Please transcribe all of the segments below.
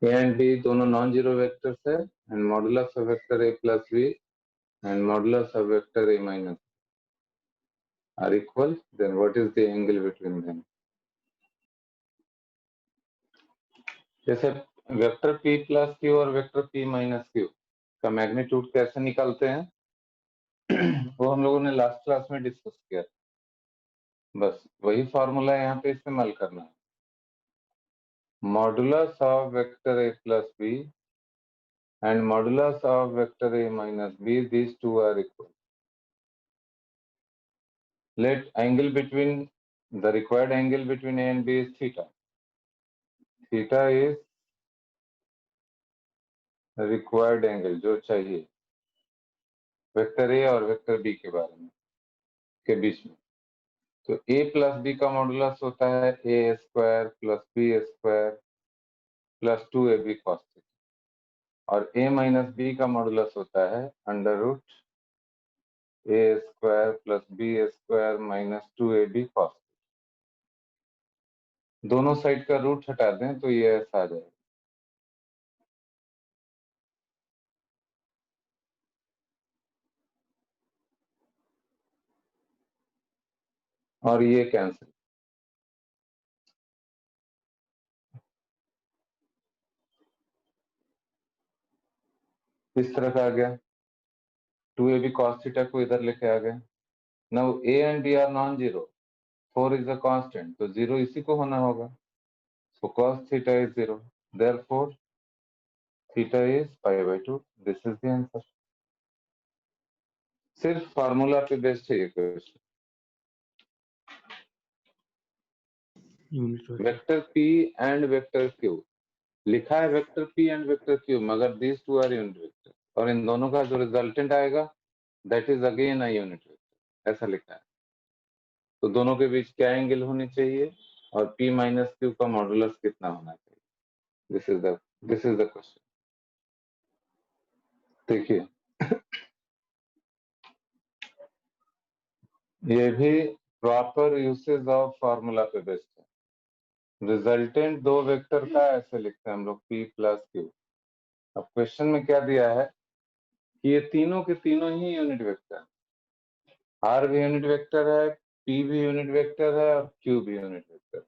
A and B दोनों non zero vectors है and modulus of vector A plus B and modulus of vector A minus are equal, then what is the angle between them. जैसे vector p plus Q और vector p minus Q का magnitude कैसे निकालते हैं वो हम लोगों ने लास्ट क्लास में डिस्कस किया था। बस वही फॉर्मूला यहाँ पे इस्तेमाल करना है। Modulus of vector a plus B and modulus of vector a minus B, these two are equal. Let angle between the required angle between a and b is theta. Theta is required angle जो चाहिए vector a और vector b के बारे में के बीच में। तो a प्लस बी का मॉडुलस होता है a square plus b square plus 2ab cos theta और a माइनस b का मॉडुलस होता है under root a square plus b square minus 2ab cos। दोनों साइड का रूट हटा दें तो ये ऐसा आ जाएगा। और ये कैंसिल, इस तरह का आ गया। 2ab cos थीटा को इधर लेके आ गए। Now a and b are non zero, 4 is a constant, तो जीरो इसी को होना होगा। So cos theta is zero, therefore theta is π/2। This is the answer. सिर्फ फार्मूला पे बेस्ड है ये question. Vector p and vector q लिखा है, vector p and vector q, मगर these two are unit vector और इन दोनों का जो रिजल्टेंट आएगा that is again a unit vector, ऐसा लिखा है। तो दोनों के बीच क्या एंगल होनी चाहिए और p माइनस q का मॉडुलस कितना होना चाहिए, दिस इज द क्वेश्चन। देखिए ये भी प्रॉपर यूसेज ऑफ फार्मूला पे बेस्ड है। रिजल्टेंट दो वेक्टर का ऐसे लिखते हैं हम लोग p प्लस q। अब क्वेश्चन में क्या दिया है कि ये तीनों के तीनों ही यूनिट वेक्टर, r भी यूनिट वेक्टर है, p भी यूनिट वेक्टर है और q भी यूनिट वेक्टर।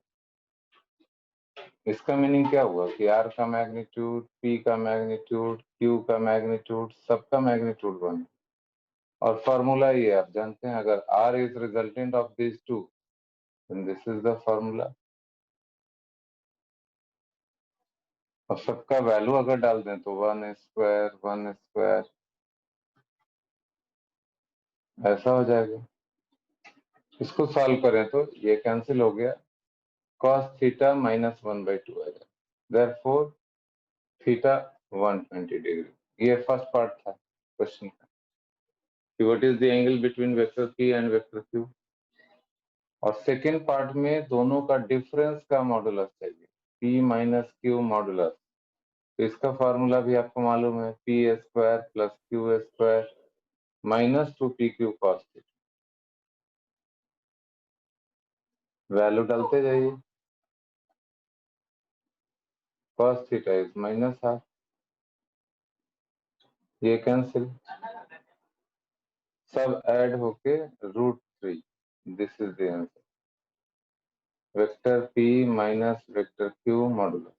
इसका मीनिंग क्या हुआ कि r का मैग्नीट्यूड, p का मैग्नीट्यूड, q का मैग्नीट्यूड, सबका मैग्नीट्यूड 1। और फॉर्मूला ये आप जानते हैं, अगर r is resultant of this two then this is the formula. और सबका वैल्यू अगर डाल दें तो 1 स्क्वायर ऐसा हो जाएगा। इसको सॉल्व करें तो ये कैंसिल हो गया, cos थीटा माइनस 1/2 आएगा, देयरफॉर थीटा 120 डिग्री। ये फर्स्ट पार्ट था क्वेश्चन का कि what is the angle between vector p and vector q। और सेकेंड पार्ट में दोनों का डिफरेंस का मॉडुलस चाहिए, p माइनस q मॉडुलस। तो इसका फॉर्मूला भी आपको मालूम है, p square plus q square minus 2pq cos theta. Value डालते जाइए, cos theta is minus half, ये कैंसिल, सब ऐड होके √3। This is the answer, vector p minus vector q modulus.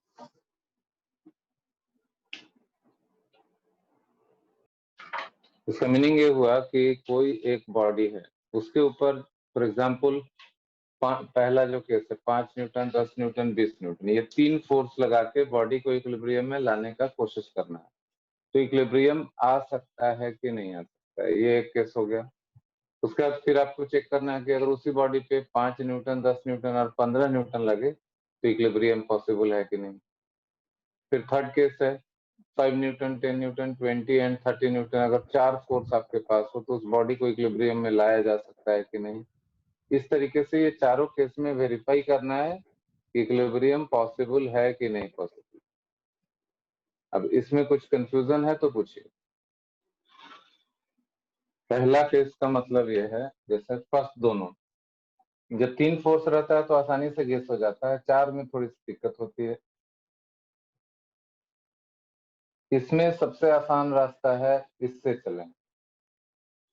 इसका मीनिंग ये हुआ कि कोई एक बॉडी है, उसके ऊपर फॉर एग्जांपल पहला जो केस है 5 न्यूटन, 10 न्यूटन, 20 न्यूटन, ये तीन फोर्स लगा के बॉडी को इक्विलिब्रियम में लाने का कोशिश करना है। तो इक्विलिब्रियम आ सकता है कि नहीं आ सकता है, ये एक केस हो गया। उसके बाद फिर आपको चेक करना है कि अगर उसी बॉडी पे 5 न्यूटन, 10 न्यूटन और 15 न्यूटन लगे तो इक्विलिब्रियम पॉसिबल है कि नहीं। फिर थर्ड केस है 5 न्यूटन, 10 न्यूटन, 20 एंड 30 न्यूटन, अगर चार फोर्स आपके पास हो तो उस बॉडी को इक्विलिब्रियम में लाया जा सकता है कि नहीं। इस तरीके से ये चारों केस में वेरीफाई करना है कि इक्विलिब्रियम पॉसिबल है कि नहीं पॉसिबल। अब इसमें कुछ कंफ्यूजन है तो पूछिए। पहला केस का मतलब ये है, जैसे फर्स्ट दोनों, जब तीन फोर्स रहता है तो आसानी से गेस हो जाता है, चार में थोड़ी सी दिक्कत होती है। इसमें सबसे आसान रास्ता है इससे चलें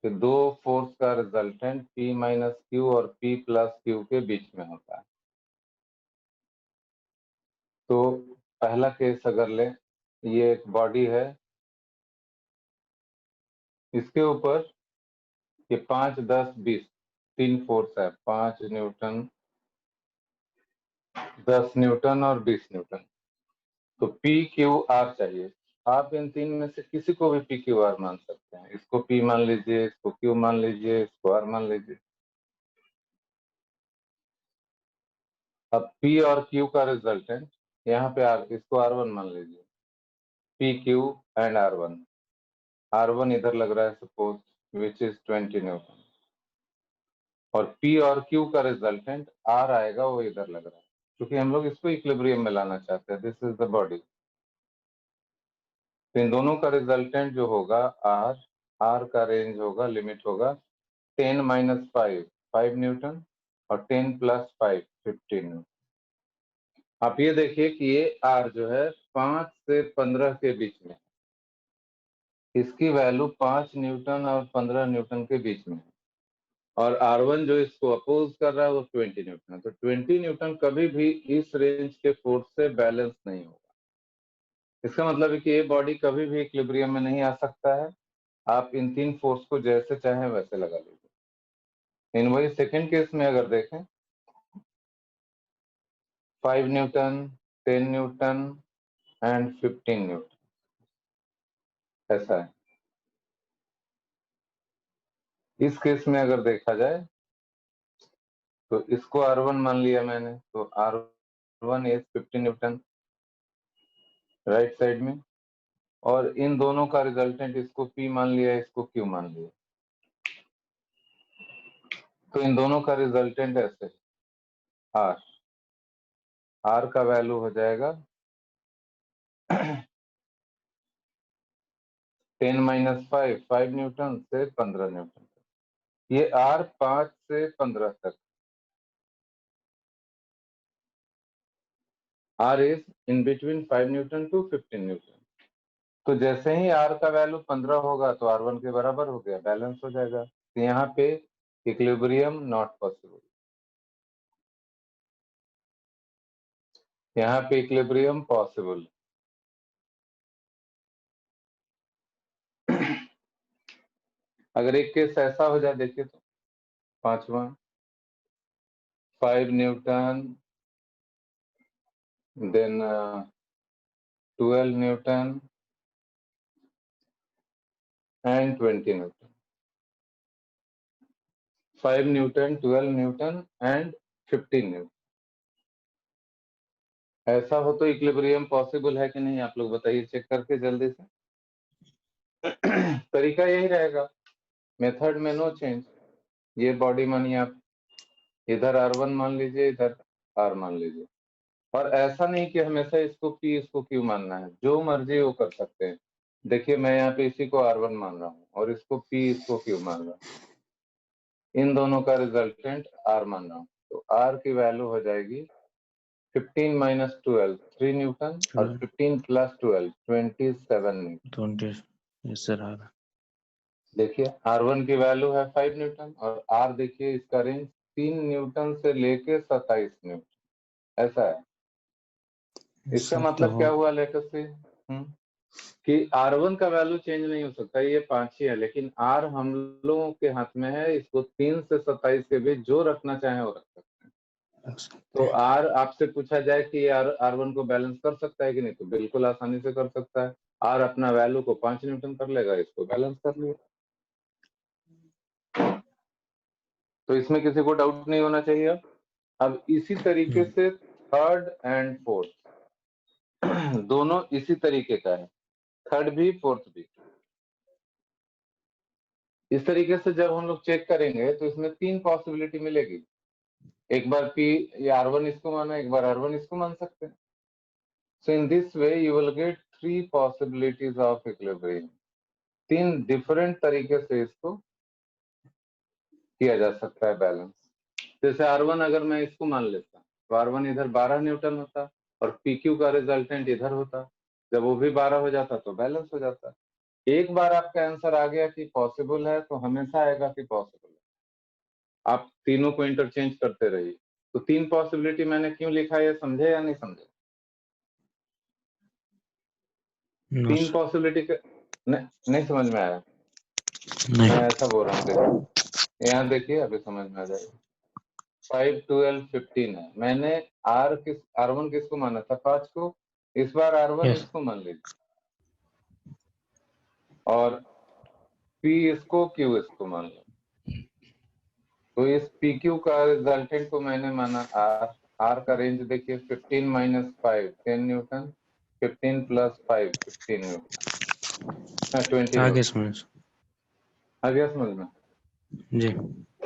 कि दो फोर्स का रिजल्टेंट P माइनस क्यू और P प्लस क्यू के बीच में होता है। तो पहला केस अगर ले, ये एक बॉडी है, इसके ऊपर ये 5, 10, 20 तीन फोर्स है, 5 न्यूटन, 10 न्यूटन और 20 न्यूटन। तो P Q R चाहिए। आप इन तीन में से किसी को भी P Q R मान सकते हैं। इसको P मान लीजिए, इसको Q मान लीजिए, इसको R मान लीजिए। अब P और Q का रिजल्टेंट यहाँ पे इसको R1 मान लीजिए, P Q and R1। R1 इधर लग रहा है सपोज, विच इज 20 न्यूटन, और P और Q का रिजल्टेंट R आएगा, वो इधर लग रहा है, क्योंकि हम लोग इसको इक्विलिब्रियम में लाना चाहते हैं। This is the body. तो इन दोनों का रिजल्टेंट जो होगा R का रेंज होगा, लिमिट होगा 10 माइनस 5 5 न्यूटन और 10 प्लस 5 15 न्यूटन। आप ये देखिए कि ये R जो है 5 से 15 के बीच में, इसकी वैल्यू 5 न्यूटन और 15 न्यूटन के बीच में है, और R1 जो इसको अपोज कर रहा है वो 20 न्यूटन है। तो 20 न्यूटन कभी भी इस रेंज के फोर्स से बैलेंस नहीं होगा। इसका मतलब है कि ये बॉडी कभी भी इक्विलिब्रियम में नहीं आ सकता है। आप इन तीन फोर्स को जैसे चाहें वैसे लगा लीजिए। इन वही सेकेंड केस में अगर देखें, 5 न्यूटन, 10 न्यूटन एंड 15 न्यूटन, ऐसा है। इस केस में अगर देखा जाए तो इसको R1 मान लिया मैंने, तो R1 is 15 Newton right side में, और इन दोनों का रिजल्टेंट इसको P मान लिया, इसको Q मान लिया। तो इन दोनों का रिजल्टेंट ऐसे R का वैल्यू हो जाएगा 10 माइनस 5 न्यूटन से 15 न्यूटन। ये R 5 से 15 तक, R is in between 5 newton to 15 newton. तो जैसे ही R का वैल्यू 15 होगा तो R1 के बराबर हो गया, बैलेंस हो जाएगा। तो यहाँ पे इक्विलिब्रियम नॉट पॉसिबल, यहाँ पे इक्विलिब्रियम पॉसिबल। अगर एक केस ऐसा हो जाए, देखिए तो पांचवा, 5 newton, then 12 newton and 20 newton. 5 newton, 12 newton and 15 newton. ऐसा हो तो इक्विलिब्रियम पॉसिबल है कि नहीं, आप लोग बताइए चेक करके जल्दी से। तरीका यही रहेगा, मेथड में नो चेंज। ये बॉडी मानिए आप, इधर R1 मान लीजिए, इधर R मान लीजिए, और ऐसा नहीं कि हमेशा इसको P इसको Q मानना है, जो मर्जी वो कर सकते हैं। देखिए मैं यहाँ पे इसी को R1 मान रहा हूँ और इसको P इसको Q मान रहा हूँ। इन दोनों का रिजल्टेंट R मान रहा हूँ, तो R की वैल्यू हो जाएगी 15 माइनस 12 3 न्यूटन और 15 प्लस 12 27 न्यूटन। 20 सर। देखिए R1 की वैल्यू है 5 न्यूटन और R देखिए इसका रेंज 3 न्यूटन से लेके 27 न्यूटन, ऐसा है। इसका मतलब क्या हुआ लेकर से कि R1 का वैल्यू चेंज नहीं हो सकता, ये 5 ही है, लेकिन R हम लोगों के हाथ में है, इसको 3 से 27 के बीच जो रखना चाहे वो रख सकते हैं। तो R आपसे पूछा जाए कि R1 को बैलेंस कर सकता है कि नहीं, तो बिल्कुल आसानी से कर सकता है। R अपना वैल्यू को 5 न्यूटन कर लेगा, इसको बैलेंस कर लिया। तो इसमें किसी को डाउट नहीं होना चाहिए। अब इसी तरीके से थर्ड एंड फोर्थ दोनों इसी तरीके का है, थर्ड भी फोर्थ भी। इस तरीके से जब हम लोग चेक करेंगे तो इसमें तीन पॉसिबिलिटी मिलेगी। एक बार P या R1 इसको माना, एक बार R1 इसको मान सकते हैं। So in this way you will get 3 possibilities of equilibrium. तीन डिफरेंट तरीके से इसको किया जा सकता है बैलेंस। जैसे R1 अगर मैं इसको मान लेता तो R1 इधर 12 न्यूटन होता और PQ का रिजल्टेंट इधर होता, जब वो भी 12 हो जाता तो बैलेंस हो जाता। एक बार आपका आंसर आ गया कि पॉसिबल है तो हमेशा आएगा कि पॉसिबल है, आप तीनों को इंटरचेंज करते रहिए। तो 3 पॉसिबिलिटी मैंने क्यों लिखा, ये समझे या नहीं समझे? 3 पॉसिबिलिटी नहीं समझ में आया? नहीं। मैं ऐसा बोल रहा हूँ, देखिए यहाँ देखिए, अभी समझ में आ जाएगा। 5, 12, 15 है। मैंने R1 किसको माना था? 5 को। इस बार R1 Yes. इसको मान लीजिए, और P इसको, Q इसको मान लो। तो इस PQ का रिजल्टेंट को मैंने माना R। R का रेंज देखिए, 15 - 5 10 न्यूटन, 15 + 5 15 न्यूटन, 20 आगे न्यूटन। समझ। आ गया समझ में? जी।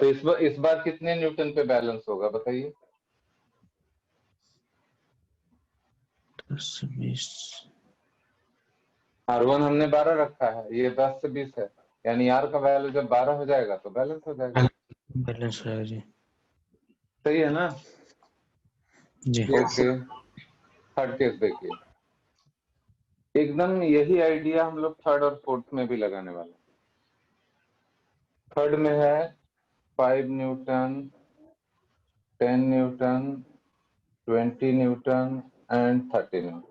तो इस बार कितने न्यूटन पे बैलेंस होगा बताइए? 10 से 20। R1 हमने 12 रखा है, ये 10 से 20 है, यानी R का वैल्यू जब 12 हो जाएगा तो बैलेंस हो जाएगा। बैलेंस रहेगा जी। सही है ना? जी। ओके, थर्ड केस देखिए, एकदम यही आइडिया हम लोग थर्ड और फोर्थ में भी लगाने वाले। थर्ड में है 5 Newton, 10 Newton, 20 Newton and 30 Newton.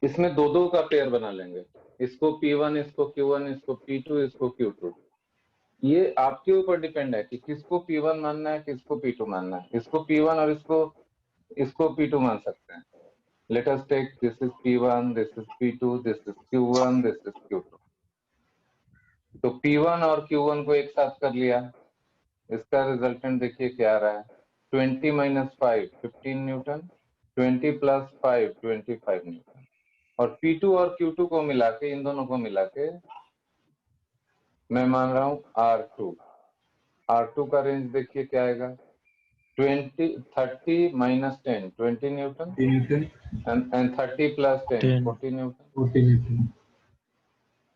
इसमें दो का पेयर बना लेंगे, इसको P1, इसको Q1, इसको P2, इसको Q2। ये आपके ऊपर डिपेंड है कि किसको P1 मानना है, किसको P2 मानना है। इसको P1 और इसको P2 मान सकते हैं। Let us take this is P1, this is P2, this is Q1, this is Q2। तो P1 और Q1 को एक साथ कर लिया, इसका रिजल्टेंट देखिए क्या आ रहा है, 20 - 5 15 न्यूटन, 20 + 5 25 न्यूटन। और P2 और Q2 को मिला के, इन दोनों को मिला के मैं मान रहा हूं R2। R2 का रेंज देखिए क्या आएगा, 30 - 10 20 न्यूटन एंड 30 + 10 40 न्यूटन।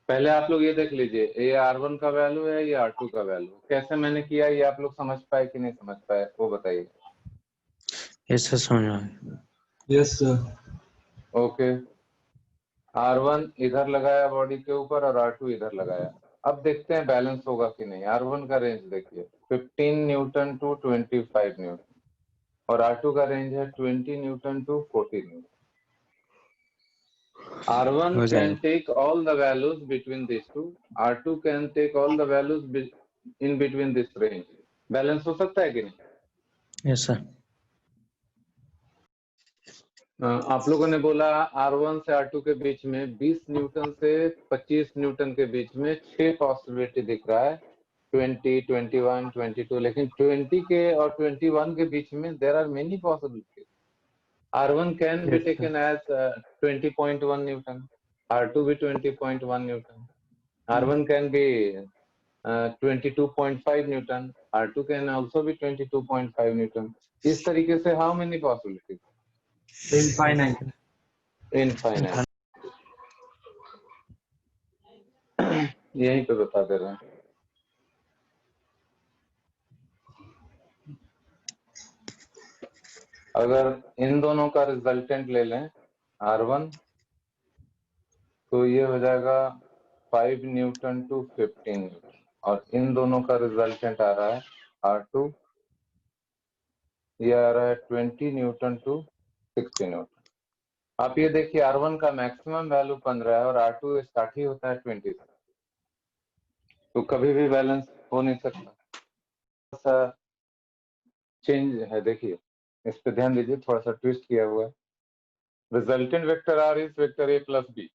पहले आप लोग ये देख लीजिए, ये R1 का वैल्यू है, ये R2 का वैल्यू। कैसे मैंने किया ये आप लोग समझ पाए कि नहीं समझ पाए, वो बताइए। यस सर, समझ में। Yes sir. ओके, R1 इधर लगाया बॉडी के ऊपर और R2 इधर लगाया। अब देखते हैं बैलेंस होगा कि नहीं। R1 का रेंज देखिए 15 न्यूटन टू 25 न्यूटन, और R2 का रेंज है 20 न्यूटन टू 40 न्यूटन। R1 हो can जाएगा। take all the values between these two, R2 can take all the values in between this range। Balance हो सकता है कि नहीं? Yes sir. आप लोगों ने बोला R1 से R2 के बीच में 20 न्यूटन से 25 न्यूटन के बीच में 6 पॉसिबिलिटी दिख रहा है, 20, 21, 22। लेकिन 20 के और 21 के बीच में there are many possibilities. R1 can be taken as 20.1 Newton, R2 भी 20.1 Newton, R1 can be 22.5 Newton, R2 can also be 22.5 Newton। इस तरीके से how many possibilities? Infinite. Infinite। यहीं पे बता दे रहे हैं। अगर इन दोनों का रिजल्टेंट ले लें R1, तो ये हो जाएगा 5 न्यूटन टू 15 न्यूटन, और इन दोनों का रिजल्टेंट आ रहा है R2, ये आ रहा है 20 न्यूटन टू 60 न्यूटन। आप ये देखिए R1 का मैक्सिमम वैल्यू 15 है और R2 स्टार्ट ही होता है 20 से, तो कभी भी बैलेंस हो नहीं सकता। चेंज है, देखिए इस पे ध्यान दीजिए, थोड़ा सा ट्विस्ट किया हुआ है। Resultant vector R is vector A + B।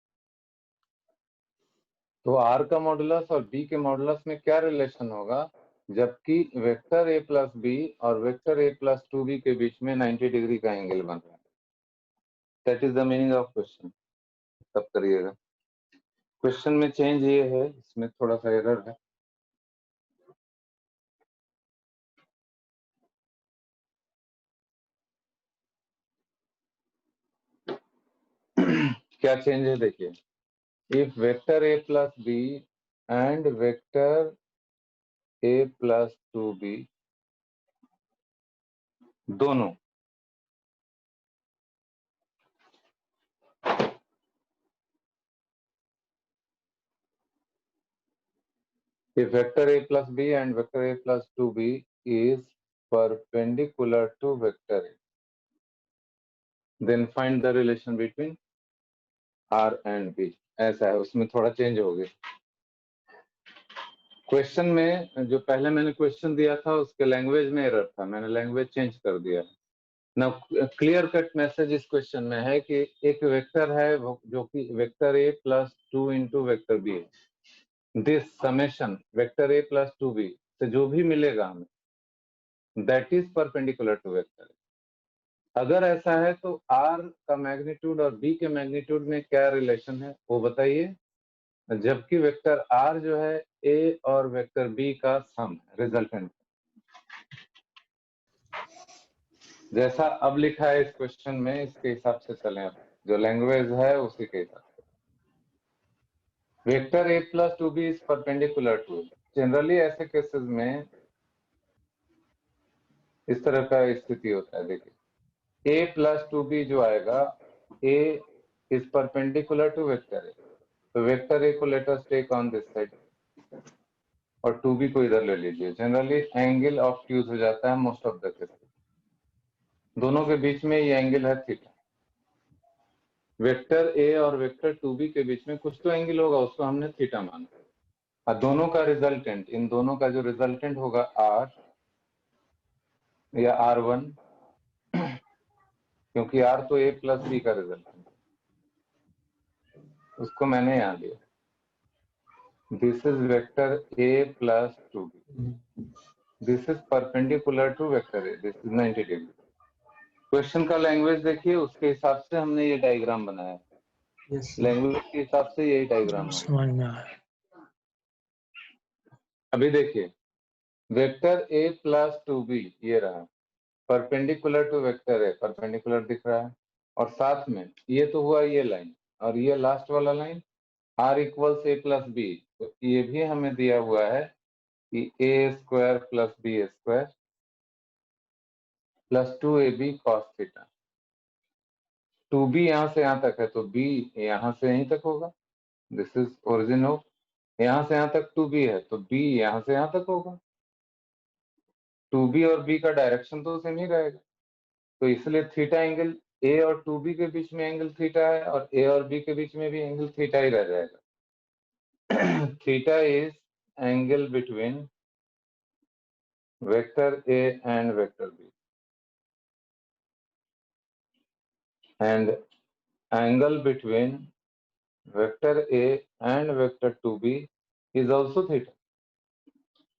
तो R का मॉडुलस और B के मॉडुलस में क्या रिलेशन होगा, जबकि वेक्टर A + B और वेक्टर A + 2B के बीच में 90 डिग्री का एंगल बन रहा है। That is the meaning of question. तब करिएगा, क्वेश्चन में चेंज ये है, इसमें थोड़ा सा एरर है। क्या चेंज है देखिए, if vector A + B and vector A + 2B दोनों If vector a plus b and vector a plus 2b is perpendicular to vector a, then find the relation between r and b. ऐसा है, उसमें थोड़ा change हो गया। Question में जो पहले मैंने क्वेश्चन दिया था उसके लैंग्वेज में एरर था, मैंने लैंग्वेज चेंज कर दिया। ना क्लियर कट मैसेज इस क्वेश्चन में है कि एक वेक्टर है जो कि vector a plus 2 into vector B है। This summation vector a plus 2b से जो भी मिलेगा हमें that is perpendicular to vector. अगर ऐसा है तो r का मैग्नीट्यूड और b के मैग्नीट्यूड में क्या रिलेशन है वो बताइए, जबकि वेक्टर r जो है a और वेक्टर b का सम है, रिजल्टेंट। जैसा अब लिखा है इस क्वेश्चन में इसके हिसाब से चलें, जो लैंग्वेज है उसी के हिसाब से। Vector a plus 2b is perpendicular to, generally ऐसे केसेस में इस तरह का स्थिति होता है। देखिए a प्लस 2b जो आएगा, a is perpendicular to vector a, तो वेक्टर a को let us take on this side और 2b को इधर ले लीजिए। जनरली एंगल ऑब्ट्यूज हो जाता है मोस्ट ऑफ द केसेस, दोनों के बीच में ये एंगल है थीटा। वेक्टर a और वेक्टर 2b के बीच में कुछ तो एंगल होगा, उसको हमने थीटा माना। और दोनों का रिजल्टेंट, इन दोनों का जो रिजल्टेंट होगा r या r1, क्योंकि r तो a प्लस b का रिजल्टेंट, उसको मैंने यहाँ दिया। This is vector a plus 2b, this is perpendicular to vector a, this is 90 degree. Question का लैंग्वेज देखिए, उसके हिसाब से हमने ये डायग्राम बनाया। Yes, sir. लैंग्वेज के हिसाब से यही डायग्राम है। समझ में आया। अभी देखिए वेक्टर a प्लस 2b ये रहा, perpendicular to vector a, perpendicular दिख रहा है, और साथ में ये तो हुआ ये लाइन, और ये लास्ट वाला line r equals a plus b, तो ये भी हमें दिया हुआ है कि a square plus b square plus 2ab cos theta. 2b यहाँ से यहाँ तक है तो b यहाँ से यहीं तक होगा, दिस इज ओरिजिन ऑफ, यहाँ से यहाँ तक 2b है तो b यहाँ से यहाँ तक होगा। 2b और b का डायरेक्शन तो सेम ही रहेगा, तो इसलिए थीटा एंगल a और 2b के बीच में एंगल थीटा है, और a और b के बीच में भी एंगल थीटा ही रह जाएगा। Theta is angle between vector a and vector b, and angle between vector a and vector 2b is also theta.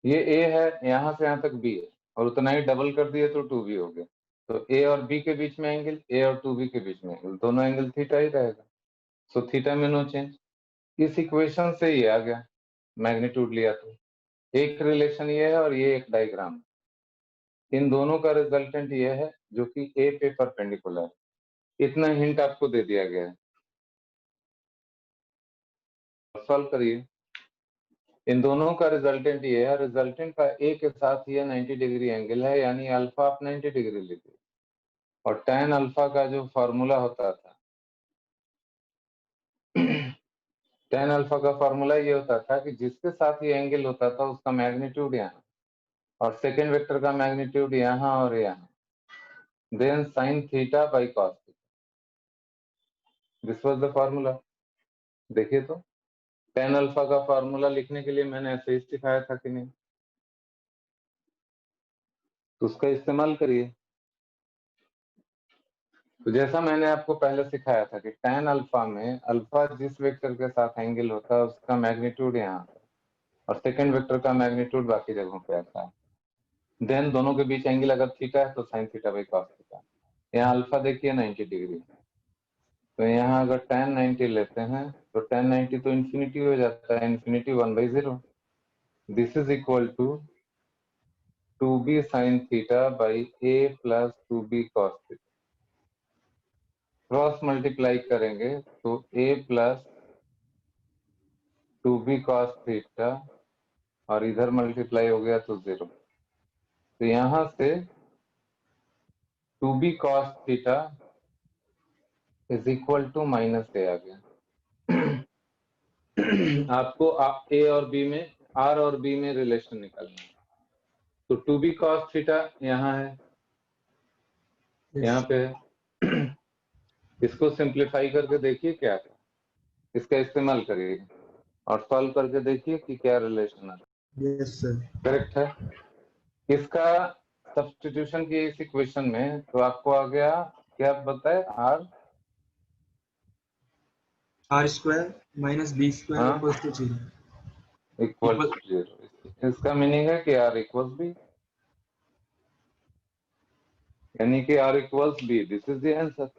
ये a है, यहाँ से यहाँ तक b है, और उतना ही डबल कर दिए तो 2b हो गया। तो a और b के बीच में एंगल, a और 2b के बीच में एंगल, दोनों एंगल थीटा ही रहेगा। सो थीटा में नो चेंज। इस इक्वेशन से ये आ गया, मैग्नीट्यूड लिया तो एक रिलेशन ये है और ये एक डायग्राम। इन दोनों का रिजल्टेंट ये है जो कि a पे परपेंडिकुलर है। इतना हिंट आपको दे दिया गया है, सॉल्व करिए। इन दोनों का रिजल्टेंट ये है, रिजल्टेंट का a के साथ ये 90 डिग्री एंगल है, यानी अल्फा आप 90 डिग्री लीजिए। और tan अल्फा का जो फॉर्मूला होता था tan अल्फा का फॉर्मूला ये होता था कि जिसके साथ ये एंगल होता था उसका मैग्नीट्यूड यहाँ, और सेकेंड वेक्टर का मैग्नीट्यूड यहाँ और यहाँ, then sine theta by cos theta, this was the formula. देखिए तो tan अल्फा का फॉर्मूला लिखने के लिए मैंने ऐसे ही सिखाया था कि नहीं, तो उसका इस्तेमाल करिए। तो जैसा मैंने आपको पहले सिखाया था कि tan अल्फा में अल्फा जिस वेक्टर के साथ एंगल होता है उसका मैग्नीट्यूड यहाँ, और सेकेंड वेक्टर का मैग्नीट्यूड बाकी जगहों पे आता है। देन दोनों के बीच एंगल अगर थीटा है तो sign theta by cos theta. यहाँ अल्फा देखिए 90 डिग्री, तो यहाँ अगर tan 90 लेते हैं तो tan 90 तो इन्फिनिटी हो जाता है, infinity 1/0। This is equal to 2b sine theta by a plus 2b cos theta. Cross multiply करेंगे तो a plus 2b cos theta, और इधर मल्टीप्लाई हो गया तो 0। तो यहां से 2b cos theta is equal to minus a आ गया। आपको a और b में आर और बी में रिलेशन निकालना है। तो 2b cos थीटा यहाँ है, यहाँ पे है। इसको सिंप्लीफाई करके देखिए क्या था, इसका इस्तेमाल करिए और सॉल्व करके देखिए कि क्या रिलेशन आता है। Yes, sir. करेक्ट है। इसका सब्स्टिट्यूशन की इस इक्वेशन में तो आपको आ गया क्या बताए, R R square minus B square हाँ equals to 0. Equal Equal- to 0। इसका मीनिंग है कि आर इक्वल्स बी, यानी कि R equals B. This is the answer.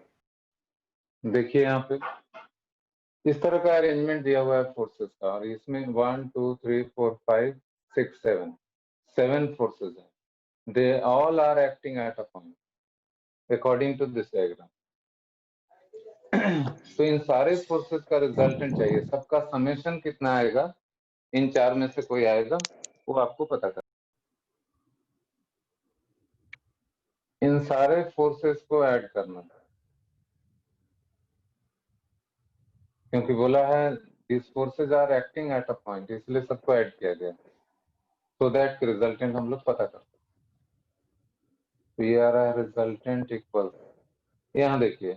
देखिए यहाँ पे इस तरह का अरेंजमेंट दिया हुआ है फोर्सेस का, और इसमें 1 2 3 4 5 6 7 फोर्सेस है। They all are acting at a point according to this diagram. तो इन सारे फोर्सेस का रिजल्टेंट चाहिए, सबका समेशन कितना आएगा, इन चार में से कोई आएगा वो आपको पता कर। इन सारे फोर्सेस को ऐड करना, क्योंकि बोला है this forces are acting at a point, इसलिए सबको ऐड किया गया सो दैट रिजल्टेंट हम लोग पता कर। तो ये आ रहा है रिजल्टेंट इक्वल, यहाँ देखिए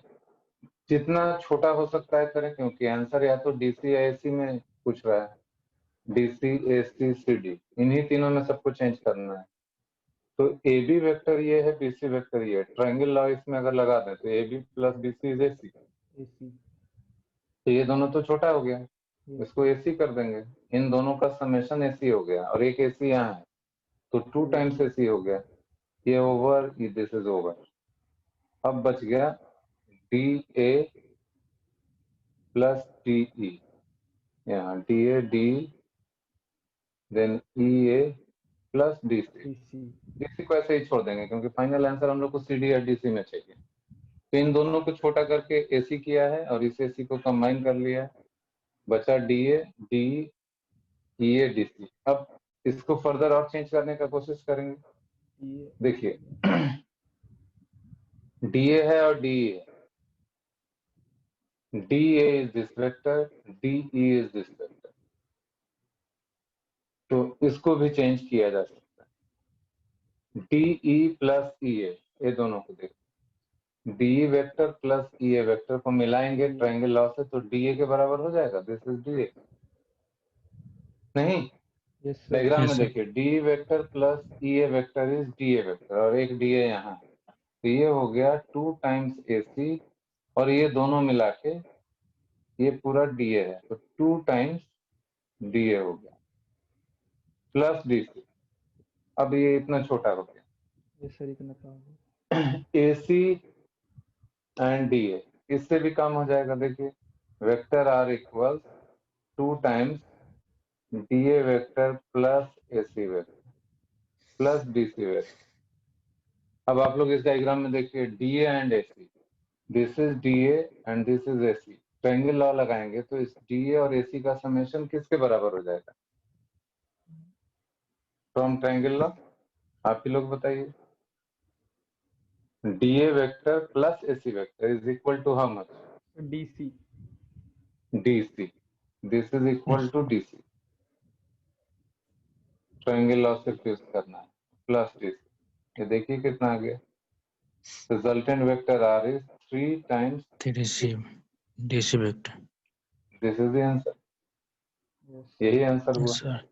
जितना छोटा हो सकता है करें, क्योंकि आंसर या तो डीसी या एसी में पूछ रहा है। डीसी एसी सीडी इन्हीं तीनों में सबको चेंज करना है। तो ए बी वेक्टर ये है, बीसी वेक्टर ये है। ट्रायंगल लॉ इसमें अगर लगा दें तो A B plus BC is AC, तो ये दोनों तो छोटा हो गया, इसको एसी कर देंगे। इन दोनों का समेशन एसी हो गया, और एक एसी यहाँ है तो 2 टाइम्स एसी हो गया। ये ओवर, दिस इज ओवर। अब बच गया D A plus D E, यहाँ D A D then E A plus D C. DC को ऐसे ही छोड़ देंगे क्योंकि फाइनल आंसर हम लोग को सीडी या डीसी में चाहिए। तो इन दोनों को छोटा करके एसी किया है और इस एसी को कंबाइन कर लिया है, बचा D A D E A D C. अब इसको फर्दर और चेंज करने का कोशिश करेंगे। देखिए डी ए है और डी ई है, D A is this vector, D E is this vector, तो इसको भी चेंज किया जा सकता है। डी ई प्लस ई ए, ये दोनों को देखो, डी वेक्टर प्लस ई ए वेक्टर को मिलाएंगे ट्रायंगल लॉ से तो डी ए के बराबर हो जाएगा। दिस इज डी ए, नहीं डायग्राम में देखिए D vector plus E A vector is D A vector, और एक डी ए यहाँ, तो ये हो गया 2 टाइम्स ए सी, और ये दोनों मिला के ये पूरा डी ए है, तो 2 टाइम्स डी ए हो गया प्लस डी सी। अब ये इतना छोटा हो गया ए सी एंड डी ए, इससे भी कम हो जाएगा। देखिए vector R equal 2 times D A vector plus A C vector plus D C vector. अब आप लोग इस डायग्राम में देखिए D A and A C, this is D A and this is A C. Triangle law लगाएंगे तो इस D A और ए सी का समेशन किसके बराबर हो जाएगा फ्रॉम ट्रायंगल लॉ, आप ही लोग बताइए। D A vector plus A C vector is equal to how much, DC. D C. This is equal to D C. Triangle law से यूज करना है, प्लस डी सी। ये देखिए कितना आ गया, resultant vector R is 3 times DC vector. This is the answer. यही answer हुआ। सर